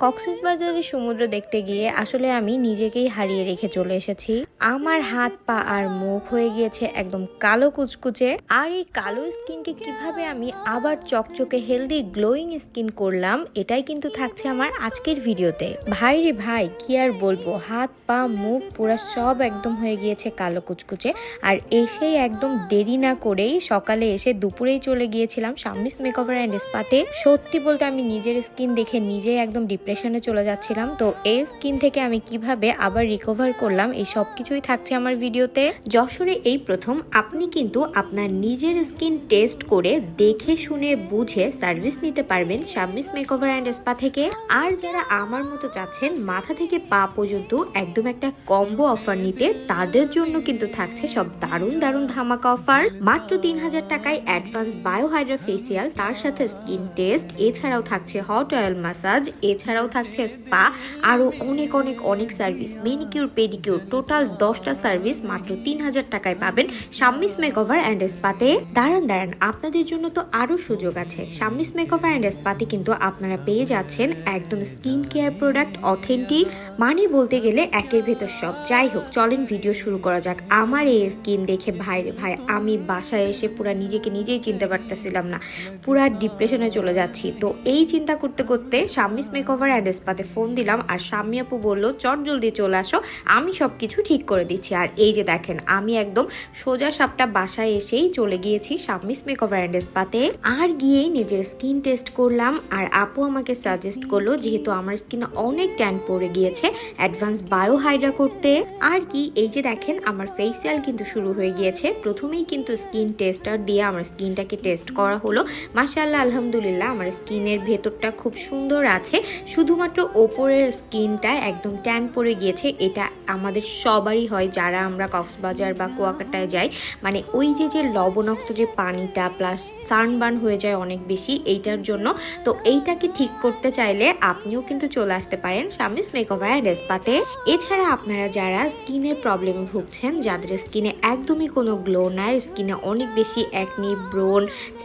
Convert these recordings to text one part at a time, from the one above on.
কক্সবাজারের সমুদ্র দেখতে গিয়ে আসলে আমি নিজেকেই হারিয়ে রেখে চলে এসেছি। আমার হাত পা আর মুখ হয়ে গিয়েছে একদম কালো কুচকুচে। আর এই কালো স্কিনকে কিভাবে আমি আবার চকচকে হেলদি গ্লোয়িং স্কিন করলাম, এটাই কিন্তু থাকছে আমার আজকের ভিডিওতে। ভাই রে ভাই, কি আর বলবো, হাত পা মুখ পুরো সব একদম হয়ে গিয়েছে কালো কুচকুচে। আর এসেই একদম দেরি না করেই সকালে এসে দুপুরেই চলে গিয়েছিলাম শাম্মীস মেকওভার অ্যান্ড স্পাতে। সত্যি বলতে আমি নিজের স্কিন দেখে নিজেই একদম ডিপ্রেশনে চলে যাচ্ছিলাম। তো এই স্কিন থেকে আমি কিভাবে আবার রিকভার করলাম, এই সব কিছুই থাকছে আমার ভিডিওতে। যশোরে এই প্রথম আপনি কিন্তু আপনার নিজের স্কিন টেস্ট করে দেখে শুনে বুঝে সার্ভিস নিতে পারবেন শাম্মীস মেকওভার অ্যান্ড স্পা থেকে। আর যারা আমার মতো চাচ্ছেন মাথা থেকে পা পর্যন্ত একদম একটা কম্বো অফার নিতে, তাদের জন্য কিন্তু থাকছে সব দারুণ দারুণ ধামাকা অফার। মাত্র 3000 টাকায় অ্যাডভান্স বায়োহাইড্রা ফেসিয়াল, তার সাথে স্কিন টেস্ট, এছাড়াও থাকছে হট অয়েল ম্যাসাজ, এছাড়াও থাকছে স্পা, আরো অনেক অনেক অনেক সার্ভিস, মেনিকিউর পেডিকিউর, টোটাল 10টা সার্ভিস মাত্র 3000 টাকায় পাবেন শাম্মীস মেকওভার অ্যান্ড স্পাতে। দাঁড়ান, আপনাদের জন্য তো আরো সুযোগ আছে। শাম্মীস মেকওভার অ্যান্ড স্পাতে কিন্তু আপনারা পেয়ে যাচ্ছেন একদম স্কিন কেয়ার প্রোডাক্ট অথেন্টিক, মানে বলতে গেলে একের ভেতর সব। যাই হোক, চলেন ভিডিও শুরু করা যাক। আমার এই স্কিন দেখে ভাই রে ভাই, আমি বাসায় এসে পুরা নিজেকে নিজেই চিনতে পারতেছিলাম না, পুরা ডিপ্রেশনে চলে যাচ্ছি। তো এই চিন্তা করতে করতে শাম্মীস মেকওভার অ্যান্ড স্পাতে ফোন দিলাম, আর শাম্মী আপু বললো চট জলদি চলে আসো, আমি সবকিছু ঠিক করে দিচ্ছি। আর এই যে দেখেন, আমি একদম সোজা সাপটা বাসায় এসেই চলে গিয়েছি শাম্মীস মেকওভার অ্যান্ড স্পাতে। আর গিয়েই নিজের স্কিন টেস্ট করলাম। আর আপু আমাকে সাজেস্ট করলো, যেহেতু আমার স্কিনে অনেক ট্যান পড়ে গিয়েছে, অ্যাডভান্স বায়োহাইড্রা করতে। আর কি, এই যে দেখেন আমার ফেসিয়াল কিন্তু শুরু হয়ে গিয়েছে। প্রথমেই কিন্তু স্কিন টেস্টার দিয়ে আমার স্কিনটাকে টেস্ট করা হলো। মাশাআল্লাহ, আলহামদুলিল্লাহ, আমার স্কিনের ভেতরটা খুব সুন্দর আছে, শুধুমাত্র ওপরের স্কিনটা একদম ট্যান পড়ে গিয়েছে। এটা আমাদের সবারই হয় যারা আমরা কক্সবাজার বা কুয়াকাটায় যাই, মানে ওই যে লবণাক্ত যে পানিটা প্লাস সানবার্ন হয়ে যায় অনেক বেশি, এইটার জন্য। তো এইটাকে ঠিক করতে চাইলে আপনিও কিন্তু চলে আসতে পারেন শাম্মীস মেকওভার অ্যান্ড স্পাতে। এছাড়া আপনারা যারা স্কিনের প্রবলেমে ভুগছেন, যাদের স্কিনে একদমই কোনো গ্লো নাই, স্কিনে অনেক বেশি একনি, ব্রণ,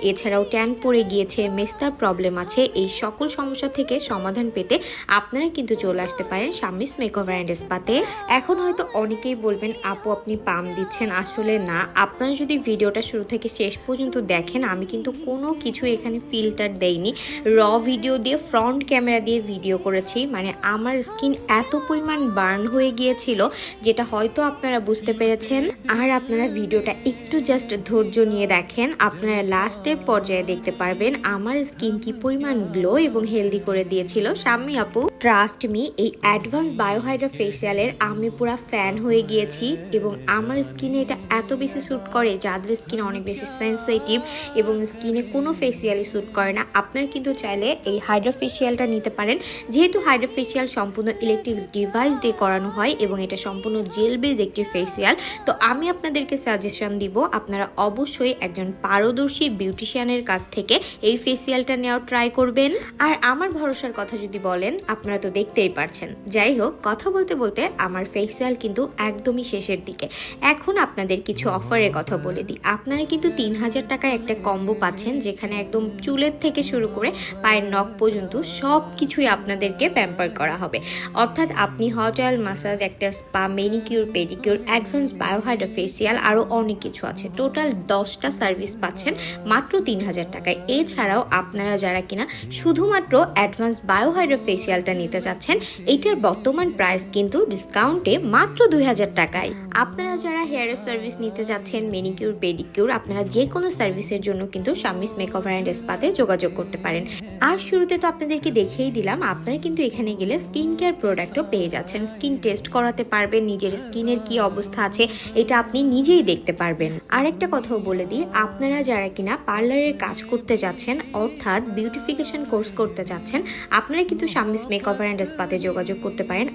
এছাড়াও ট্যান পড়ে গিয়েছে, মেস্তার প্রবলেম আছে, এই সকল সমস্যা থেকে সমাধান পেতে আপনারা কিন্তু চলে আসতে পারেন শাম্মীস মেকওভার অ্যান্ড স্পাতে। এখন হয়তো অনেকেই বলবেন আপু আপনি পাম দিচ্ছেন, আসলে না। আপনারা যদি ভিডিওটা শুরু থেকে শেষ পর্যন্ত দেখেন, আমি কিন্তু কোনো কিছু এখানে ফিল্টার দেইনি, র ভিডিও দিয়ে ফ্রন্ট ক্যামেরা দিয়ে ভিডিও করেছি। মানে আমার স্কিন এত পরিমাণ বার্ন হয়ে গিয়েছিল, যেটা হয়তো আপনারা বুঝতে পেরেছেন। আর আপনারা ভিডিওটা একটু জাস্ট ধৈর্য নিয়ে দেখেন, আপনারা লাস্টের পর্যায়ে দেখতে পারবেন আমার স্কিন কি পরিমাণ গ্লো এবং হেলদি করে দিয়েছিল শাম্মী আপু। ট্রাস্ট মি, এই অ্যাডভান্স বায়োহাইড্রা ফেসিয়ালের আমি পুরা ফ্যান হয়ে গিয়েছি। এবং আমার স্কিনে এটা এত বেশি স্যুট করে, যাদের স্কিন অনেক বেশি সেন্সিটিভ এবং স্কিনে কোনো ফেসিয়ালই স্যুট করে না, আপনারা কিন্তু চাইলে এই হাইড্রা ফেসিয়ালটা নিতে পারেন। যেহেতু হাইড্রা ফেসিয়াল সম্পূর্ণ ইলেকট্রিক্স ডিভাইস দিয়ে করানো হয় এবং এটা সম্পূর্ণ জেল বেজ একটি ফেসিয়াল, তো আমি আপনাদেরকে সাজেশন দিব আপনারা অবশ্যই একজন পারদর্শী বিউটিশিয়ানের কাছ থেকে এই ফেসিয়ালটা নেওয়ার ট্রাই করবেন। আর আমার ভরসার কথা যদি বলেন, আপনারা তো দেখতেই পারছেন। যাই হোক, কথা বলতে বলতে আমার ফেসিয়াল কিন্তু একদমই শেষের দিকে। এখন আপনাদের কিছু অফারের কথা বলে দিই। আপনারা কিন্তু 3000 টাকায় একটা কম্বো পাচ্ছেন, যেখানে একদম চুলের থেকে শুরু করে পায়ের নখ পর্যন্ত সব কিছুই আপনাদেরকে প্যাম্পার করা হবে। অর্থাৎ আপনি হট অয়েল ম্যাসাজ, একটা spa, manicure pedicure, advance biohydra facial, আরও অনেক কিছু আছে। টোটাল 10টা সার্ভিস পাচ্ছেন মাত্র 3000 টাকায়। এছাড়াও আপনারা যারা কিনা শুধুমাত্র অ্যাডভান্স বায়োহাইড্রা ফেসিয়ালটা নিতে চাচ্ছেন, এইটার বর্তমান প্রাইস কিন্তু ডিসকাউন্টে মাত্র 2000 টাকায়। আপনারা যারা হেয়ারের সার্ভিস নিতে চাচ্ছেন, মেনিকিউর পেডিকিউর, আপনারা যে কোনো সার্ভিসের জন্য কিন্তু শাম্মীস মেকওভার অ্যান্ড স্পাতে যোগাযোগ করতে পারেন। আর শুরুতে তো আপনাদেরকে দেখেই দিলাম, আপনারা কিন্তু এখানে গেলে স্কিন কেয়ার প্রোডাক্টও পেয়ে যাচ্ছেন, স্কিন টেস্ট করাতে পারবেন, নিজের স্কিনের কি অবস্থা আছে এটা আপনি নিজেই দেখতে পারবেন। আর একটা কথাও বলে দিই, আপনারা যারা কিনা পার্লারের কাজ করতে যাচ্ছেন, অর্থাৎ বিউটিফিকেশন কোর্স করতে যাচ্ছেন, আপনারা কিন্তু শাম্মীস মেকওভার অ্যান্ড স্পাতে যোগাযোগ করতে পারেন।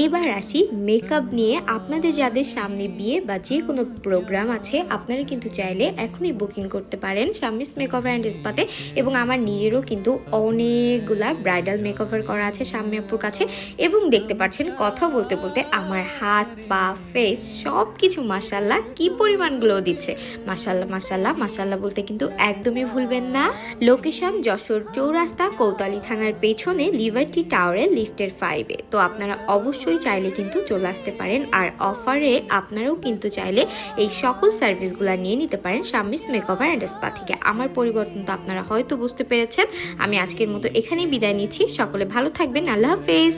এইবার আসি মেকআপ নিয়ে। আপনাদের যাদের সামনে বিয়ে বা যে কোনো প্রোগ্রাম আছে, আপনারা কিন্তু চাইলে এখনই বুকিং করতে পারেন শাম্মীস মেকওভার অ্যান্ড স্পাতে। এবং আমার নিজেরও কিন্তু অনেকগুলা ব্রাইডাল মেকওভার করা আছে শাম্মী আপুর কাছে। এবং দেখতে পাচ্ছেন কথা বলতে বলতে আমার হাত পা ফেস সব কিছু মাশাআল্লাহ কি পরিমাণ গ্লো দিচ্ছে। মাশাআল্লাহ মাশাআল্লাহ মাশাআল্লাহ বলতে কিন্তু একদমই ভুলবেন না। লোকেশন যশোর চৌরাস্তা, কৌতালী থানার পেছনে লিবার্টি টাওয়ার ফ্লোরে লিফটের 5-এ। তো আপনারা অবশ্যই চাইলে কিন্তু চলে আসতে পারেন, আর অফারে আপনারাও কিন্তু চাইলে এই সকল সার্ভিসগুলো নিয়ে নিতে পারেন শাম্মীস মেকওভার অ্যান্ড স্পা থেকে। আমার পরিবর্তন তো আপনারা হয়তো বুঝতে পেরেছেন। আমি আজকের মতো এখানেই বিদায় নিচ্ছি। সকলে ভালো থাকবেন। আল্লাহ হাফেজ।